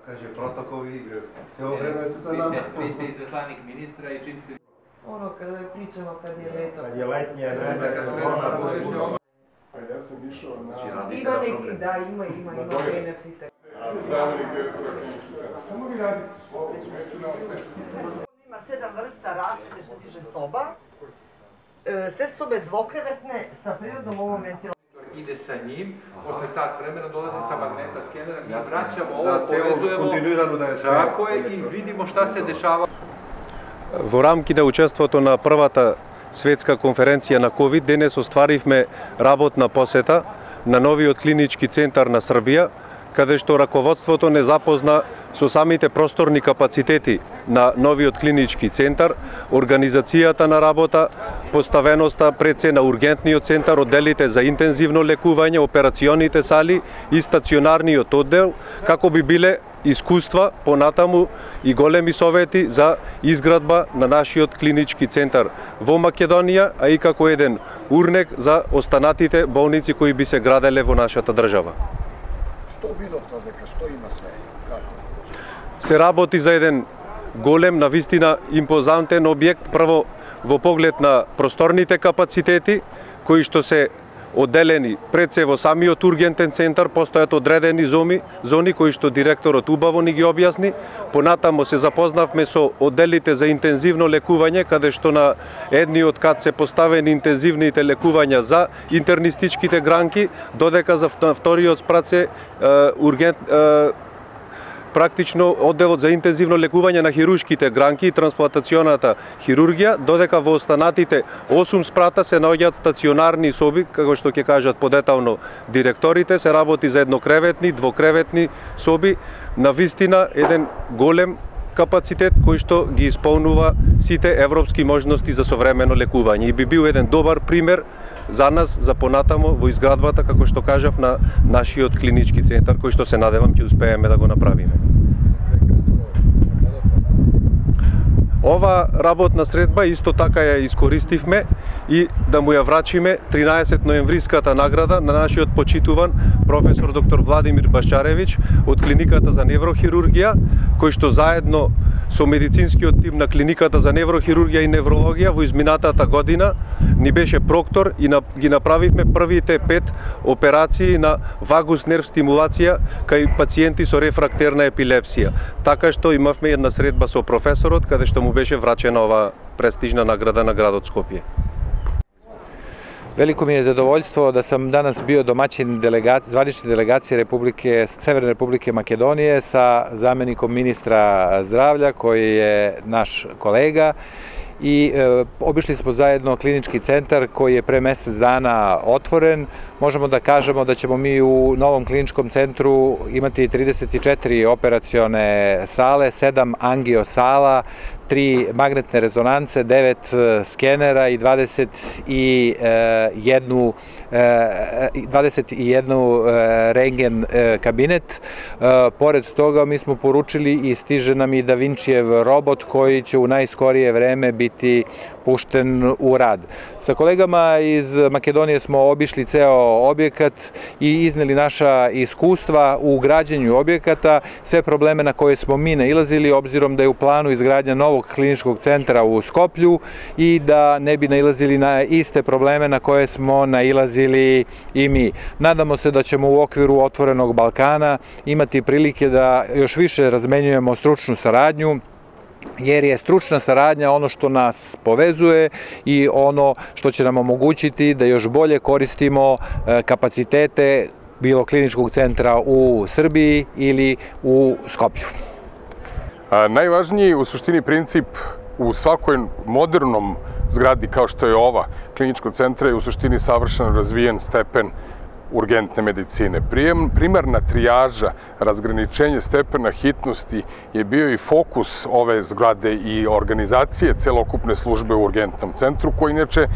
Kaže, protokoli, cijelo vreme su sa nama. Vi ste izaslanik ministra i čim ste... Ono kada pričamo kad je leto. Kad je letnje vreme, Pa ja sam išao na... Ima neki, da, ima benefite. Zamenik direktora kliničkog centra. Samo vi radite, slobodno, neću na osmeću. Ima 7 vrsta rasvete što tiče soba. Sve su sobe dvokrevetne sa prirodnom ovom ventilacijom. Ide sa njim, posle sat vremena dolazi sa magneta skenera, mi vraćamo ovo, povezujemo, tako je, i vidimo šta se dešava. Во рамки на учеството на првата светска конференција на COVID, денес остваривме работна посета на новиот клинички центар на Србија, каде што раководството не запозна со самите просторни капацитети на новиот клинички центар, организацијата на работа, поставеноста пред се на ургентниот центар, одделите за интензивно лекување, операционите сали и стационарниот оддел, како би биле искуства понатаму и големи совети за изградба на нашиот клинички центар во Македонија, а и како еден урнек за останатите болници кои би се граделе во нашата држава. Што видовте дека што има све? Се работи за еден голем, навистина импозантен објект, прво во поглед на просторните капацитети кои што се одделени пред се во самиот ургентен центар, постојат одредени зони кои што директорот убаво ни ги објасни. Понатамо се запознавме со одделите за интензивно лекување, каде што на едниот кат се поставени интензивните лекувања за интернистичките гранки, додека за вториот спрат се практично одделот за интензивно лекување на хируршките гранки и трансплантационата хирургија, додека во останатите 8 спрата се наоѓаат стационарни соби, како што ќе кажат подетално директорите, се работи за еднокреветни, двокреветни соби, на вистина еден голем капацитет кој што ги исполнува сите европски можности за современо лекување и би бил еден добар пример за нас, за понатамо во изградбата, како што кажав, на нашиот клинички центар, кој што се надевам ќе успееме да го направиме. Ова работна средба исто така ја искористивме и да му ја врачиме 13 ноемвриската награда на нашиот почитуван професор доктор Владимир Башчаревич од клиниката за неврохирургија, кој што заедно со медицинскиот тим на клиниката за неврохирургија и неврологија во изминатата година ни беше проктор и ги направивме првите 5 операции на вагус нерв стимулација кај пациенти со рефрактерна епилепсија. Така што имавме една средба со професорот каде што му беше врачена ова престижна награда на градот Скопје. Veliko mi je zadovoljstvo da sam danas bio domaćin zvanične delegacije Severne Republike Makedonije sa zamenikom ministra zdravlja koji je naš kolega i obišli smo zajedno klinički centar koji je pre mesec dana otvoren. Možemo da kažemo da ćemo mi u novom kliničkom centru imati 34 operacione sale, 7 angio sala, 3 magnetne rezonance, 9 skenera i 21 rengen kabinet. Pored toga mi smo poručili i stiže nam i Da Vincijev robot koji će u najskorije vreme biti pušten u rad. Sa kolegama iz Makedonije smo obišli ceo objekat i izneli naša iskustva u građenju objekata, sve probleme na koje smo mi nailazili, obzirom da je u planu izgradnja novog kliničkog centra u Skoplju i da ne bi nailazili na iste probleme na koje smo nailazili i mi. Nadamo se da ćemo u okviru Otvorenog Balkana imati prilike da još više razmenjujemo stručnu saradnju, jer je stručna saradnja ono što nas povezuje i ono što će nam omogućiti da još bolje koristimo kapacitete bilo kliničkog centra u Srbiji ili u Skoplju. Najvažniji u suštini princip u svakoj modernom zgradi kao što je ova kliničkog centra je u suštini savršeno razvijen stepen urgentne medicine. Primarna trijaža, razgraničenje stepena hitnosti je bio i fokus ove zgrade i organizacije celokupne službe u urgentnom centru, koji inače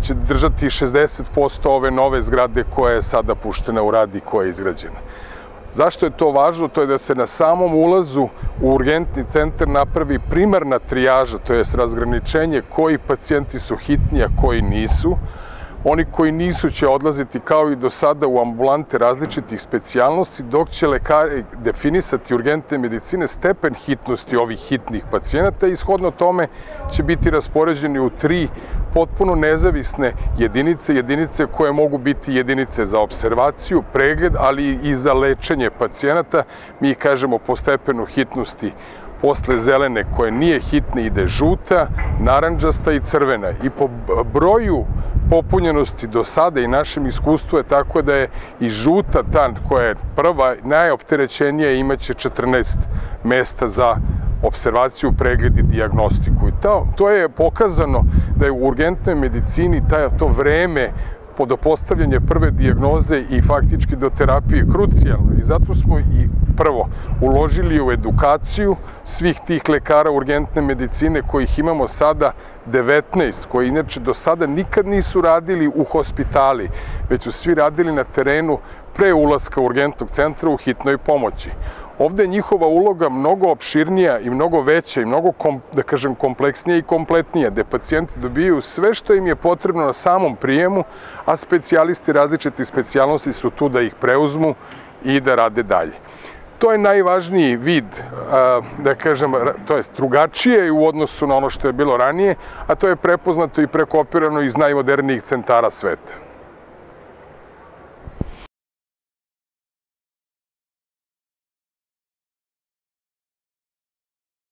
će držati 60% ove nove zgrade koja je sada puštena u rad i koja je izgrađena. Zašto je to važno? To je da se na samom ulazu u urgentni centar napravi primarna trijaža, to je razgraničenje koji pacijenti su hitni, a koji nisu. Oni koji nisu će odlaziti kao i do sada u ambulante različitih specijalnosti, dok će lekari definisati urgentne medicine stepen hitnosti ovih hitnih pacijenata i shodno tome će biti raspoređeni u 3 potpuno nezavisne jedinice koje mogu biti jedinice za observaciju, pregled, ali i za lečenje pacijenata. Mi kažemo po stepenu hitnosti. Posle zelene koja nije hitna ide žuta, narandžasta i crvena. I po broju popunjenosti do sada i našem iskustvu je tako da je i žuta ta koja je prva, najopterećenija, imaće 14 mesta za observaciju, pregled i dijagnostiku. I to je pokazano da je u urgentnoj medicini to vreme do postavljanja prve dijagnoze i faktički do terapije krucijalno. I zato smo i prvo uložili u edukaciju svih tih lekara urgentne medicine kojih imamo sada 19, koji inače do sada nikad nisu radili u hospitali, već su svi radili na terenu pre ulaska urgentnog centra u hitnoj pomoći. Ovde je njihova uloga mnogo opširnija i mnogo veća i mnogo, da kažem, kompleksnija i kompletnija, gde pacijenti dobijaju sve što im je potrebno na samom prijemu, a specijalisti različitih specijalnosti su tu da ih preuzmu i da rade dalje. To je najvažniji vid, da kažem, to je drugačije u odnosu na ono što je bilo ranije, a to je prepoznato i prekopirano iz najmodernijih centara sveta.